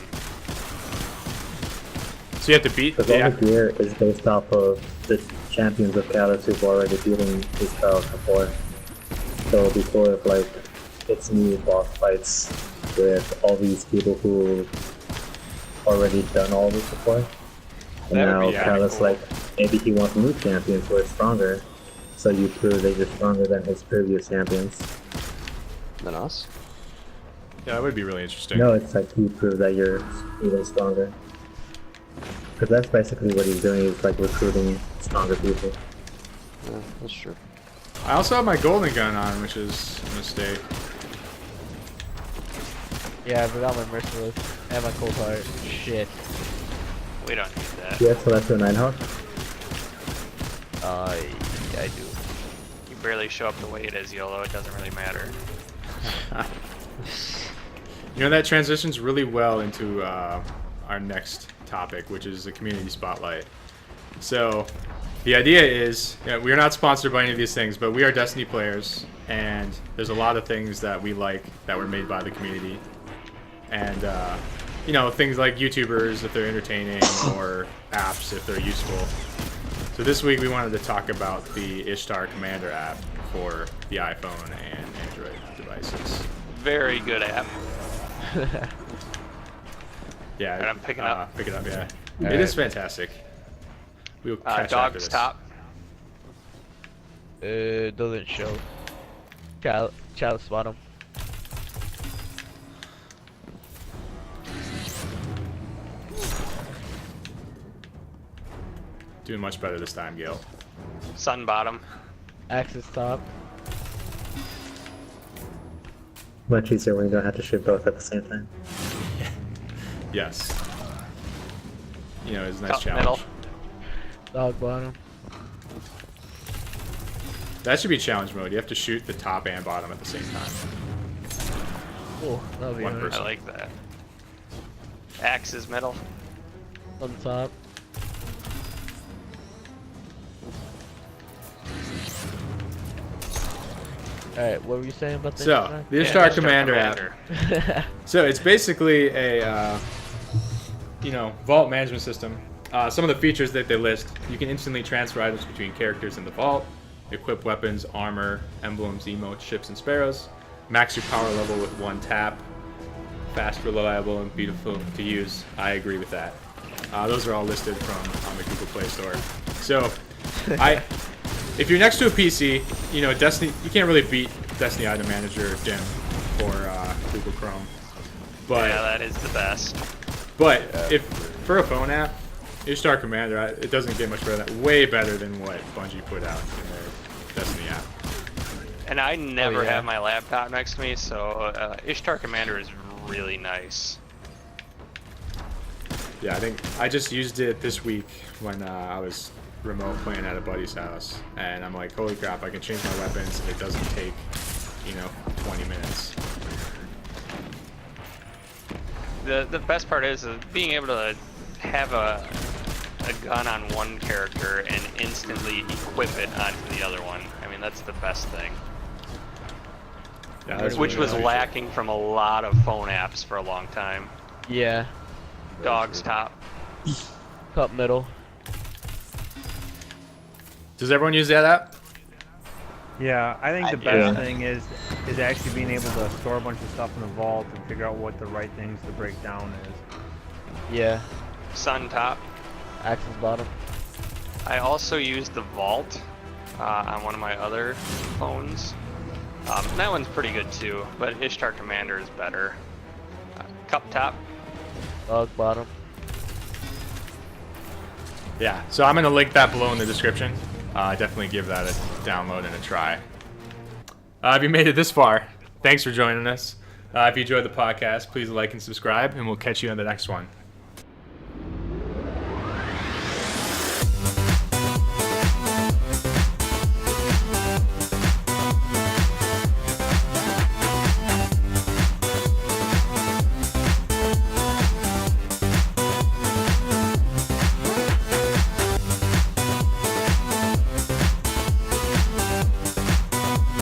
So you have to beat. Because all the gear is based off of the champions of Callus who've already beaten his trials before. So it'll be sort of like it's new boss fights with all these people who already done all this before. And That would now be kinda Callus cool. like maybe he wants new champions who are stronger. So you prove that you're stronger than his previous champions. Than us? Yeah, that would be really interesting. No, it's like you prove that you're even stronger. Because that's basically what he's doing, is like recruiting stronger people. Yeah, that's true. I also have my golden gun on, which is a mistake. Yeah, I forgot my merciless and my cold heart. Shit. We don't need that. Yeah, so that's your Nighthawk. Yeah, I do. You barely show up the way it is, YOLO. It doesn't really matter. You know, that transitions really well into our next topic, which is the community spotlight. So the idea is, we're not sponsored by any of these things, but we are Destiny players, and there's a lot of things that we like that were made by the community. And you know, things like YouTubers if they're entertaining or apps if they're useful. So this week we wanted to talk about the Ishtar Commander app for the iPhone and Android devices. Very good app. Yeah, And I'm picking up. Pick it up, yeah. All It right. is fantastic. We'll catch after Dogs this. top. Doesn't show. Chalice bottom. Doing much better this time, Gale. Sun bottom. Axis top. Much easier when you don't have to shoot both at the same time. Yes. You know, it's a nice Cup challenge. middle. Dog bottom. That should be challenge mode. You have to shoot the top and bottom at the same time. Oh, that'll be One nice. person. I like that. Axes middle. On top. Alright, what were you saying about this? So, the Ishtar Ishtar Commander app. So it's basically a, you know, vault management system. Some of the features that they list: you can instantly transfer items between characters in the vault, equip weapons, armor, emblems, emotes, ships, and sparrows. Max your power level with one tap. Fast, reliable, and beautiful to use. I agree with that. Those are all listed from on the Google Play Store. So, if you're next to a PC, you know, Destiny, you can't really beat Destiny Item Manager Dim or Google Chrome. But Yeah, that is the best. but if for a phone app, Ishtar Commander, it doesn't get much better. Way better than what Bungie put out in their Destiny app. And I never yeah. have my laptop next to me, so Ishtar Commander is really nice. Yeah, I think I just used it this week when I was remote playing at a buddy's house, and I'm like, holy crap, I can change my weapons and it doesn't take, you know, 20 minutes. The best part is being able to have a gun on one character and instantly equip it onto the other one. I mean, that's the best thing. Yeah, that's Which really was nice. lacking from a lot of phone apps for a long time. Yeah. Dogs top. Cup middle. Does everyone use that app? Yeah, I think the do. best thing is actually being able to store a bunch of stuff in the vault and figure out what the right things to break down is. Yeah. Sun top. Axis bottom. I also used the Vault on one of my other phones. That one's pretty good too, but Ishtar Commander is better. Cup top. Dog bottom. Yeah, so I'm going to link that below in the description. Definitely give that a download and a try. If you made it this far, thanks for joining us. If you enjoyed the podcast, please like and subscribe, and we'll catch you on the next one.